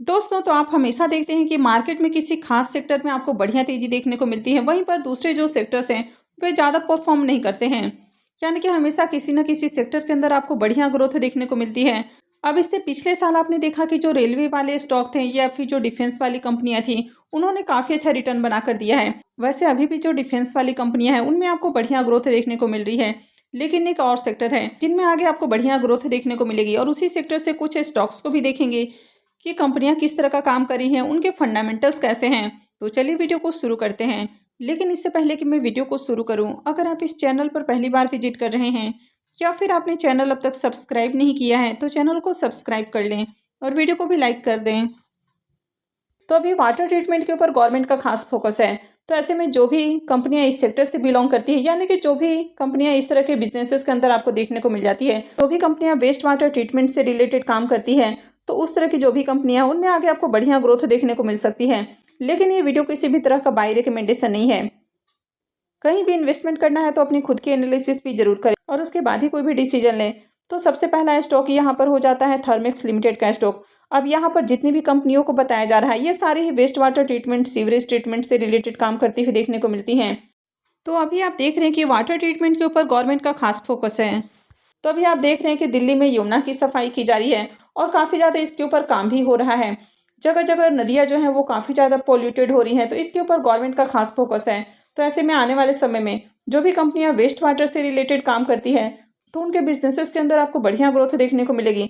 दोस्तों, तो आप हमेशा देखते हैं कि मार्केट में किसी खास सेक्टर में आपको बढ़िया तेज़ी देखने को मिलती है, वहीं पर दूसरे जो सेक्टर्स हैं, वे ज़्यादा परफ़ॉर्म नहीं करते हैं। यानी कि हमेशा किसी न किसी सेक्टर के अंदर आपको बढ़िया ग्रोथ देखने को मिलती है। अब इससे पिछले साल आपने देखा कि जो रेलवे वाले स्टॉक थे या फिर जो डिफेंस वाली कंपनियाँ थीं, उन्होंने काफ़ी अच्छा रिटर्न बनाकर दिया है। वैसे अभी भी जो डिफेंस वाली कंपनियाँ हैं, उनमें आपको बढ़िया ग्रोथ देखने को मिल रही है। लेकिन एक और सेक्टर है, जिनमें आगे आपको बढ़िया ग्रोथ देखने को मिलेगी और उसी सेक्टर से कुछ स्टॉक्स को भी देखेंगे कि कंपनियां किस तरह का काम कर रही हैं, उनके फंडामेंटल्स कैसे हैं। तो चलिए वीडियो को शुरू करते हैं। लेकिन इससे पहले कि मैं वीडियो को शुरू करूं, अगर आप इस चैनल पर पहली बार विजिट कर रहे हैं या फिर आपने चैनल अब तक सब्सक्राइब नहीं किया है, तो चैनल को सब्सक्राइब कर लें और वीडियो को भी लाइक कर दें। तो अभी वाटर ट्रीटमेंट के ऊपर गवर्नमेंट का खास फोकस है। तो ऐसे में जो भी कंपनियां इस सेक्टर से बिलोंग करती है, यानी कि जो भी कंपनियां इस तरह के बिजनेसेस के अंदर आपको देखने को मिल जाती है, जो भी कंपनियां वेस्ट वाटर ट्रीटमेंट से रिलेटेड काम करती हैं, तो उस तरह की जो भी कंपनियां हैं, उनमें आगे आपको बढ़िया ग्रोथ देखने को मिल सकती है। लेकिन ये वीडियो किसी भी तरह का बाय रिकमेंडेशन नहीं है। कहीं भी इन्वेस्टमेंट करना है तो अपनी खुद की एनालिसिस भी जरूर करें और उसके बाद ही कोई भी डिसीजन लें। तो सबसे पहला स्टॉक यहाँ पर हो जाता है थर्मेक्स लिमिटेड का स्टॉक। अब यहाँ पर जितनी भी कंपनियों को बताया जा रहा है, ये सारी ही waste water treatment, sewerage treatment से रिलेटेड काम करती हुई देखने को मिलती हैं। तो अभी आप देख रहे हैं कि वाटर ट्रीटमेंट के ऊपर गवर्नमेंट का खास फोकस है। तो अभी आप देख रहे हैं कि दिल्ली में यमुना की सफाई की जा रही है और काफ़ी ज़्यादा इसके ऊपर काम भी हो रहा है। जगह जगह नदियाँ जो हैं वो काफ़ी ज़्यादा पोल्यूटेड हो रही हैं, तो इसके ऊपर गवर्नमेंट का खास फोकस है। तो ऐसे में आने वाले समय में जो भी कंपनियां वेस्ट वाटर से रिलेटेड काम करती है, तो उनके बिजनेसेस के अंदर आपको बढ़िया ग्रोथ देखने को मिलेगी।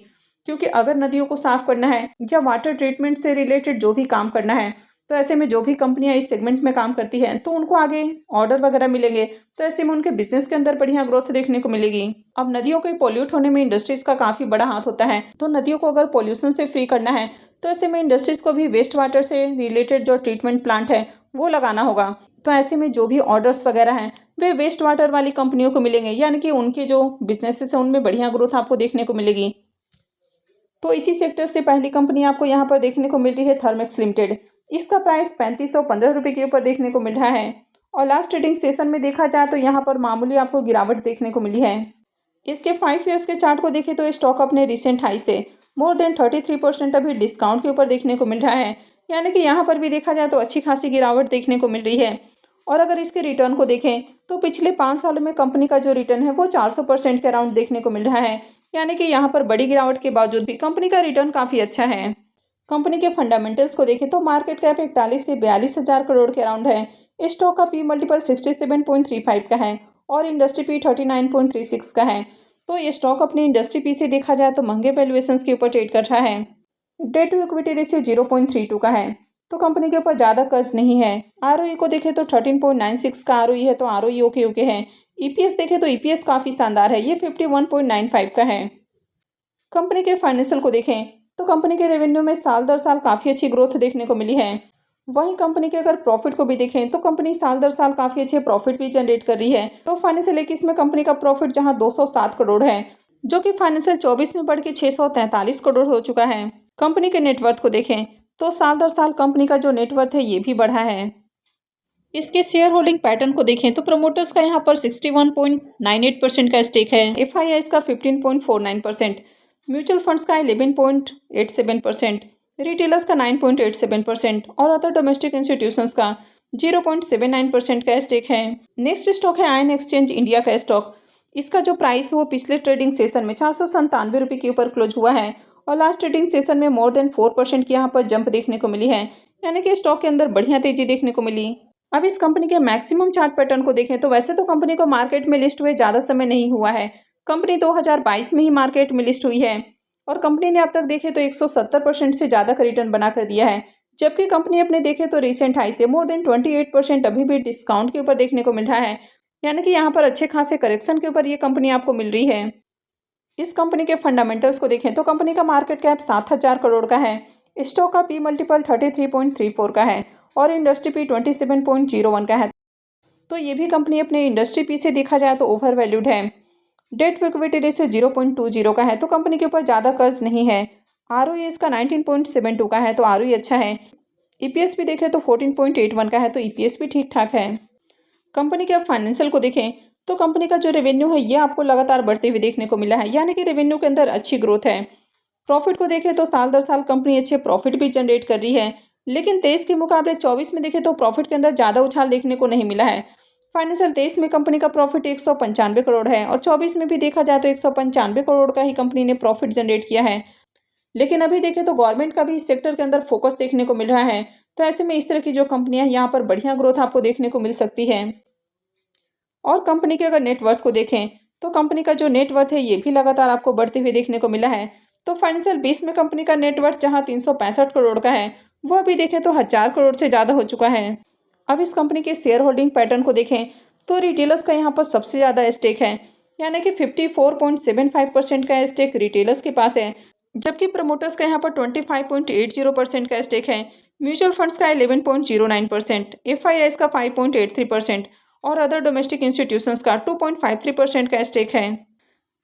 क्योंकि अगर नदियों को साफ करना है या वाटर ट्रीटमेंट से रिलेटेड जो भी काम करना है, तो ऐसे में जो भी कंपनियां इस सेगमेंट में काम करती हैं, तो उनको आगे ऑर्डर वगैरह मिलेंगे। तो ऐसे में उनके बिजनेस के अंदर बढ़िया ग्रोथ देखने को मिलेगी। अब नदियों के पोल्यूट होने में इंडस्ट्रीज का काफ़ी बड़ा हाथ होता है। तो नदियों को अगर पोल्यूशन से फ्री करना है, तो ऐसे में इंडस्ट्रीज को भी वेस्ट वाटर से रिलेटेड जो ट्रीटमेंट प्लांट है, वो लगाना होगा। तो ऐसे में जो भी ऑर्डर्स वगैरह हैं, वे वेस्ट वाटर वाली कंपनियों को मिलेंगे, यानी कि उनके जो बिजनेसेस हैं उनमें बढ़िया ग्रोथ आपको देखने को मिलेगी। तो इसी सेक्टर से पहली कंपनी आपको यहाँ पर देखने को मिल रही है थर्मेक्स लिमिटेड। इसका प्राइस 3515 रुपये के ऊपर देखने को मिल रहा है और लास्ट ट्रेडिंग सेशन में देखा जाए तो यहाँ पर मामूली आपको गिरावट देखने को मिली है। इसके 5 ईयर्स के चार्ट को देखें तो ये स्टॉक अपने रिसेंट हाई से मोर देन 33% अभी डिस्काउंट के ऊपर देखने को मिल रहा है। यानी कि यहाँ पर भी देखा जाए तो अच्छी खासी गिरावट देखने को मिल रही है। और अगर इसके रिटर्न को देखें तो पिछले 5 सालों में कंपनी का जो रिटर्न है वो 400% के अराउंड देखने को मिल रहा है। यानी कि यहाँ पर बड़ी गिरावट के बावजूद भी कंपनी का रिटर्न काफ़ी अच्छा है। कंपनी के फंडामेंटल्स को देखें तो मार्केट कैप 41 से 42 हज़ार करोड़ के अराउंड है। इस स्टॉक का पी मल्टीपल 67.35 का है और इंडस्ट्री पी 39.36 का है। तो ये स्टॉक अपने इंडस्ट्री पी से देखा जाए तो महंगे वैल्यूएशंस के ऊपर ट्रेड कर रहा है। डेट टू इक्विटी रेशियो 0.32 का है। तो कंपनी के ऊपर ज़्यादा कर्ज नहीं है। आरओई को देखें तो 13.96 का आरओई है, तो आरओई ओके ओके है। ईपीएस देखें तो ईपीएस काफ़ी शानदार है, ये 51.95 का है। कंपनी के फाइनेंशियल को देखें तो कंपनी के रेवेन्यू में साल दर साल काफ़ी अच्छी ग्रोथ देखने को मिली है। वहीं कंपनी के अगर प्रॉफिट को भी देखें तो कंपनी साल दर साल काफ़ी अच्छे प्रॉफिट भी जनरेट कर रही है। तो फाइनेंशियल 21 में कंपनी का प्रॉफिट जहां 207 करोड़ है, जो कि फाइनेंशियल 24 में बढ़ के 643 करोड़ हो चुका है। कंपनी के नेटवर्थ को देखें तो साल दर साल कंपनी का जो नेटवर्थ है ये भी बढ़ा है। इसके शेयर होल्डिंग पैटर्न को देखें तो प्रमोटर्स का यहाँ पर 61.98% का स्टेक है, एफआईआईज का 15.49%, म्यूचुअल फंड्स का 11.87%, रिटेलर्स का 9.87% और अदर डोमेस्टिक इंस्टीट्यूशंस का 0.79% का स्टेक है। नेक्स्ट स्टॉक है आयन एक्सचेंज इंडिया का स्टॉक। इसका जो प्राइस वो पिछले ट्रेडिंग सेशन में 497 रुपये के ऊपर क्लोज हुआ है और लास्ट ट्रेडिंग सेशन में मोर देन 4% की यहाँ पर जंप देखने को मिली है। यानी कि स्टॉक के अंदर बढ़िया तेजी देखने को मिली। अब इस कंपनी के मैक्सिमम चार्ट पैटर्न को देखें तो वैसे तो कंपनी को मार्केट में लिस्ट हुए ज़्यादा समय नहीं हुआ है। कंपनी 2022 में ही मार्केट में लिस्ट हुई है और कंपनी ने अब तक देखे तो 170% से ज़्यादा का रिटर्न बनाकर दिया है। जबकि कंपनी अपने देखे तो रिसेंट हाई से मोर देन 28% अभी भी डिस्काउंट के ऊपर देखने को मिल रहा है। यानी कि यहाँ पर अच्छे खासे करेक्शन के ऊपर ये कंपनी आपको मिल रही है। इस कंपनी के फंडामेंटल्स को देखें तो कंपनी का मार्केट कैप 7,000 करोड़ का है। स्टॉक का पी मल्टीपल 33.34 का है और इंडस्ट्री पी 27.01 का है। तो ये भी कंपनी अपने इंडस्ट्री पी से देखा जाए तो ओवर वैल्यूड है। डेट टू इक्विटी रेशियो 0.20 का है, तो कंपनी के ऊपर ज़्यादा कर्ज नहीं है। आरओई इसका 19.72 का है, तो आरओई अच्छा है। ईपीएस भी देखें तो 14.81 का है, तो ईपीएस भी ठीक ठाक है। कंपनी के अब फाइनेंशियल को देखें तो कंपनी का जो रेवेन्यू है ये आपको लगातार बढ़ते हुए देखने को मिला है, यानी कि रेवेन्यू के अंदर अच्छी ग्रोथ है। प्रॉफिट को देखें तो साल दर साल कंपनी अच्छे प्रॉफिट भी जनरेट कर रही है, लेकिन 23 के मुकाबले 24 में देखें तो प्रॉफिट के अंदर ज़्यादा उछाल देखने को नहीं मिला है। फाइनेंशियल 23 में कंपनी का प्रॉफिट 195 करोड़ है और 24 में भी देखा जाए तो 195 करोड़ का ही कंपनी ने प्रॉफिट जनरेट किया है। लेकिन अभी देखें तो गवर्नमेंट का भी इस सेक्टर के अंदर फोकस देखने को मिल रहा है, तो ऐसे में इस तरह की जो कंपनियां यहाँ पर बढ़िया ग्रोथ आपको देखने को मिल सकती है। और कंपनी के अगर नेटवर्थ को देखें तो कंपनी का जो नेटवर्थ है ये भी लगातार आपको बढ़ते हुए देखने को मिला है। तो फाइनेंशियल 20 में कंपनी का नेटवर्थ जहां 365 करोड़ का है, वो अभी देखें तो 1000 करोड़ से ज़्यादा हो चुका है। अब इस कंपनी के शेयर होल्डिंग पैटर्न को देखें तो रिटेलर्स का यहाँ पर सबसे ज़्यादा स्टेक है, यानी कि 54.75% का स्टेक रिटेलर्स के पास है, जबकि प्रमोटर्स का यहाँ पर 25.80% का स्टेक है। म्यूचुअल फंड्स का 11.09%, एफआईआईज का 5.83% और अदर डोमेस्टिक इंस्टीट्यूशंस का 2.53% का स्टेक है।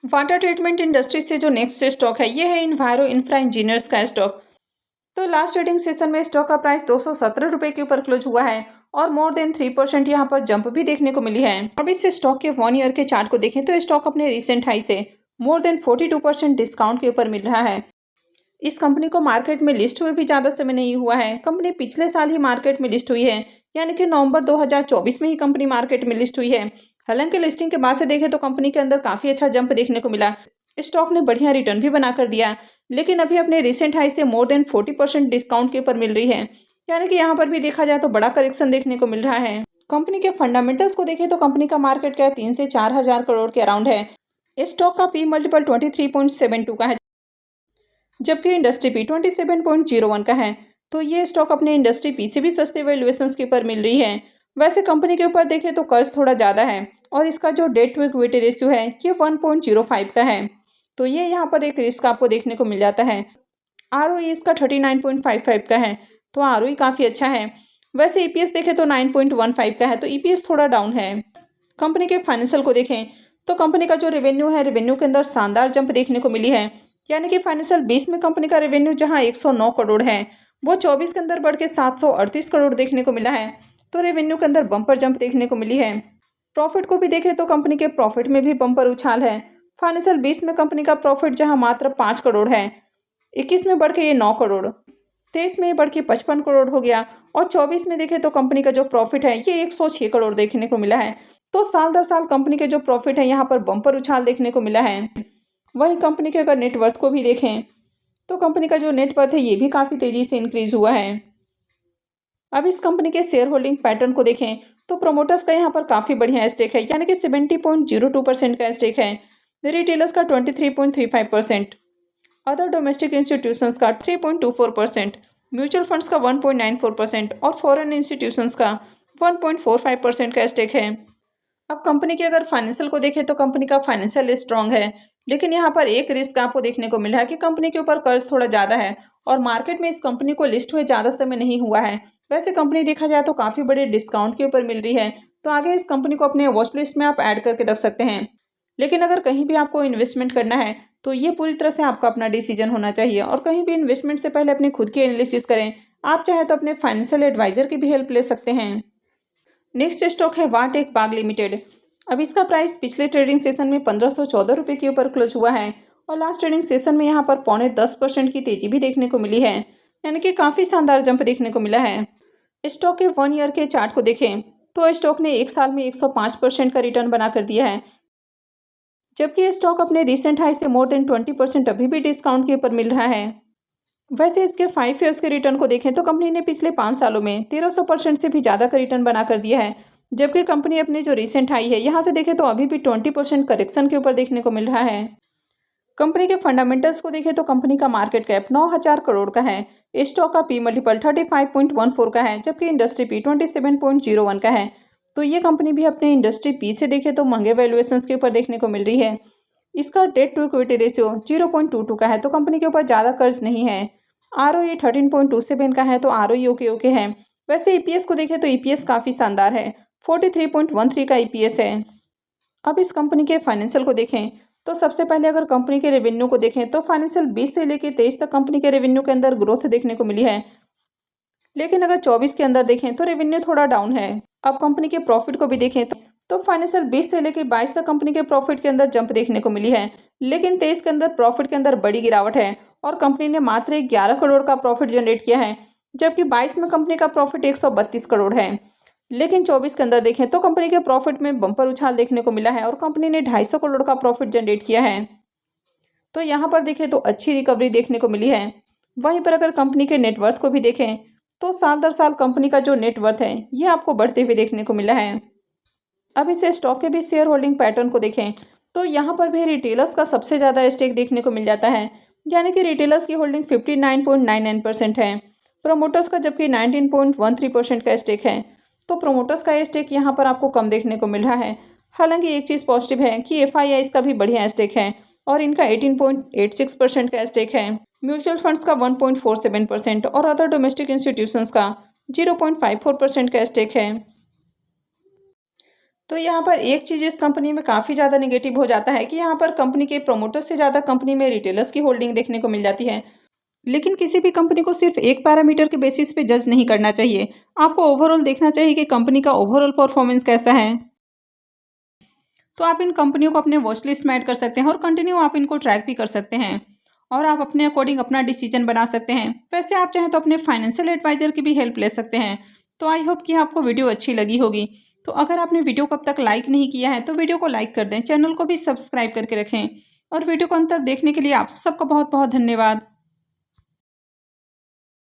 वाटर ट्रीटमेंट इंडस्ट्रीज से जो नेक्स्ट स्टॉक है ये है इन्वायरो इंफ्रा इंजीनियर्स का स्टॉक। तो लास्ट ट्रेडिंग सेशन में स्टॉक का प्राइस 217 रुपये के ऊपर क्लोज हुआ है और मोर देन 3% यहाँ पर जंप भी देखने को मिली है। अब इस स्टॉक के 1 ईयर के चार्ट को देखें तो स्टॉक अपने रिसेंट हाई से मोर देन 42% डिस्काउंट के ऊपर मिल रहा है। इस कंपनी को मार्केट में लिस्ट हुए भी ज़्यादा समय नहीं हुआ है। कंपनी पिछले साल ही मार्केट में लिस्ट हुई है, यानी कि नवंबर 2024 में ही कंपनी मार्केट में लिस्ट हुई है। हालांकि लिस्टिंग के बाद से देखें तो कंपनी के अंदर काफ़ी अच्छा जंप देखने को मिला, स्टॉक ने बढ़िया रिटर्न भी बना कर दिया, लेकिन अभी अपने रिसेंट हाई से मोर देन 40% डिस्काउंट के ऊपर मिल रही है, यानी कि यहाँ पर भी देखा जाए तो बड़ा करेक्शन देखने को मिल रहा है। कंपनी के फंडामेंटल्स को देखें तो कंपनी का मार्केट कैप 3 से 4 हज़ार करोड़ के अराउंड है। स्टॉक का पी मल्टीपल 23.72 का है, जबकि इंडस्ट्री पी 27.01 का है। तो ये स्टॉक अपने इंडस्ट्री पी से भी सस्ते वैल्यूएशंस के ऊपर मिल रही है। वैसे कंपनी के ऊपर देखें तो कर्ज थोड़ा ज़्यादा है और इसका जो डेट टू इक्विटी रेशियो है ये 1.05 का है, तो ये यहाँ पर एक रिस्क आपको देखने को मिल जाता है। आरओई इसका 39.55 का है, तो आरओई काफ़ी अच्छा है। वैसे ईपीएस देखें तो 9.15 का है, तो ईपीएस थोड़ा डाउन है। कंपनी के फाइनेंशियल को देखें तो कंपनी का जो रेवेन्यू है, रेवेन्यू के अंदर शानदार जंप देखने को मिली है, यानी कि फाइनेंशियल 20 में कंपनी का रेवेन्यू जहां 109 करोड़ है वो 24 के अंदर बढ़ के 738 करोड़ देखने को मिला है। तो रेवेन्यू के अंदर बम्पर जंप देखने को मिली है। प्रॉफिट को भी देखें तो कंपनी के प्रॉफिट में भी बम्पर उछाल है। फाइनेंशियल 20 में कंपनी का प्रॉफिट जहां मात्र 5 करोड़ है, 21 में बढ़ के ये 9 करोड़, 23 में बढ़ के 55 करोड़ हो गया और 24 में देखें तो कंपनी का जो प्रॉफिट है ये 106 करोड़ देखने को मिला है। तो साल दर साल कंपनी के जो प्रॉफिट है यहाँ पर बम्पर उछाल देखने को मिला है। वहीं कंपनी के अगर नेटवर्थ को भी देखें तो कंपनी का जो नेटवर्थ है ये भी काफ़ी तेज़ी से इंक्रीज हुआ है। अब इस कंपनी के शेयर होल्डिंग पैटर्न को देखें तो प्रमोटर्स का यहाँ पर काफ़ी बढ़िया स्टेक है, यानी कि 70.02% का स्टेक है। रिटेलर्स का 23.35%, अदर डोमेस्टिक इंस्टीट्यूशंस का 3.24%, म्यूचुअल फंड्स का 1.94% और फॉरेन इंस्टीट्यूशंस का 1.45% का स्टेक है। अब कंपनी के अगर फाइनेंशियल को देखें तो कंपनी का फाइनेंशियल स्ट्रॉन्ग है, लेकिन यहाँ पर एक रिस्क आपको देखने को मिला है कि कंपनी के ऊपर कर्ज थोड़ा ज़्यादा है और मार्केट में इस कंपनी को लिस्ट हुए ज़्यादा समय नहीं हुआ है। वैसे कंपनी देखा जाए तो काफ़ी बड़े डिस्काउंट के ऊपर मिल रही है, तो आगे इस कंपनी को अपने वॉच लिस्ट में आप ऐड करके रख सकते हैं। लेकिन अगर कहीं भी आपको इन्वेस्टमेंट करना है तो ये पूरी तरह से आपका अपना डिसीजन होना चाहिए और कहीं भी इन्वेस्टमेंट से पहले अपनी खुद की एनालिसिस करें। आप चाहे तो अपने फाइनेंशियल एडवाइजर की भी हेल्प ले सकते हैं। नेक्स्ट स्टॉक है वाटेक बाग लिमिटेड। अब इसका प्राइस पिछले ट्रेडिंग सेशन में 1514 रुपये के ऊपर क्लोज हुआ है और लास्ट ट्रेडिंग सेशन में यहाँ पर 0.10% की तेजी भी देखने को मिली है, यानी कि काफ़ी शानदार जंप देखने को मिला है। स्टॉक के 1 ईयर के चार्ट को देखें तो स्टॉक ने 1 साल में 105% का रिटर्न बना कर दिया है, जबकि ये स्टॉक अपने रिसेंट हाई से मोर देन 20% अभी भी डिस्काउंट के ऊपर मिल रहा है। वैसे इसके 5 ईयर्स के रिटर्न को देखें तो कंपनी ने पिछले 5 सालों में 1300% से भी ज़्यादा का रिटर्न बना कर दिया है, जबकि कंपनी अपने जो रिसेंट हाई है यहाँ से देखें तो अभी भी 20% करेक्शन के ऊपर देखने को मिल रहा है। कंपनी के फंडामेंटल्स को देखें तो कंपनी का मार्केट कैप 9000 करोड़ का है, स्टॉक का पी मल्टीपल 35.14 का है, जबकि इंडस्ट्री पी 27.01 का है। तो ये कंपनी भी अपने इंडस्ट्री पी से देखें तो महंगे वैल्यूएशंस के ऊपर देखने को मिल रही है। इसका डेट टू इक्विटी रेशियो 0.22 का है, तो कंपनी के ऊपर ज़्यादा कर्ज नहीं है। आरओई 13.27 का है, तो आरओई ओके है। वैसे ईपीएस को देखें तो ईपीएस काफ़ी शानदार है, 43.13 का ईपीएस है। अब इस कंपनी के फाइनेंशियल को देखें तो सबसे पहले अगर कंपनी के रेवेन्यू को देखें तो फाइनेंशियल 20 से लेकर 23 तक कंपनी के रेवेन्यू के अंदर ग्रोथ देखने को मिली है, लेकिन अगर 24 के अंदर देखें तो रेवेन्यू थोड़ा डाउन है। अब कंपनी के प्रॉफिट को भी देखें तो फाइनेंशियल 20 से लेकर 22 तक कंपनी के प्रॉफिट के अंदर जंप देखने को मिली है, लेकिन 23 के अंदर प्रॉफिट के अंदर बड़ी गिरावट है और कंपनी ने मात्र 11 करोड़ का प्रॉफिट जनरेट किया है, जबकि 22 में कंपनी का प्रॉफिट 132 करोड़ है। लेकिन 24 के अंदर देखें तो कंपनी के प्रॉफिट में बम्पर उछाल देखने को मिला है और कंपनी ने 250 करोड़ का प्रॉफिट जनरेट किया है। तो यहाँ पर देखें तो अच्छी रिकवरी देखने को मिली है। वहीं पर अगर कंपनी के नेटवर्थ को भी देखें तो साल दर साल कंपनी का जो नेटवर्थ है ये आपको बढ़ते हुए देखने को मिला है। अब इसे स्टॉक के भी शेयर होल्डिंग पैटर्न को देखें तो यहाँ पर भी रिटेलर्स का सबसे ज़्यादा स्टेक देखने को मिल जाता है, यानी कि रिटेलर्स की होल्डिंग 59.99% है, प्रोमोटर्स का जबकि 19.13% का स्टेक है। तो प्रोमोटर्स का स्टेक यहाँ पर आपको कम देखने को मिल रहा है। हालांकि एक चीज़ पॉजिटिव है कि FIIs का भी बढ़िया स्टेक है और इनका 18.86% का स्टेक है। म्यूचुअल फंड्स का 1.47% और अदर डोमेस्टिक इंस्टीट्यूशंस का 0.54% का स्टेक है। तो यहाँ पर एक चीज़ इस कंपनी में काफ़ी ज़्यादा नेगेटिव हो जाता है कि यहाँ पर कंपनी के प्रोमोटर्स से ज़्यादा कंपनी में रिटेलर्स की होल्डिंग देखने को मिल जाती है। लेकिन किसी भी कंपनी को सिर्फ एक पैरामीटर के बेसिस पे जज नहीं करना चाहिए, आपको ओवरऑल देखना चाहिए कि कंपनी का ओवरऑल परफॉर्मेंस कैसा है। तो आप इन कंपनियों को अपने वॉच लिस्ट में ऐड कर सकते हैं और कंटिन्यू आप इनको ट्रैक भी कर सकते हैं और आप अपने अकॉर्डिंग अपना डिसीजन बना सकते हैं। वैसे आप चाहें तो अपने फाइनेंशियल एडवाइजर की भी हेल्प ले सकते हैं। तो आई होप कि आपको वीडियो अच्छी लगी होगी। तो अगर आपने वीडियो को अब तक लाइक नहीं किया है तो वीडियो को लाइक कर दें, चैनल को भी सब्सक्राइब करके रखें और वीडियो को अंत तक देखने के लिए आप सबका बहुत बहुत धन्यवाद।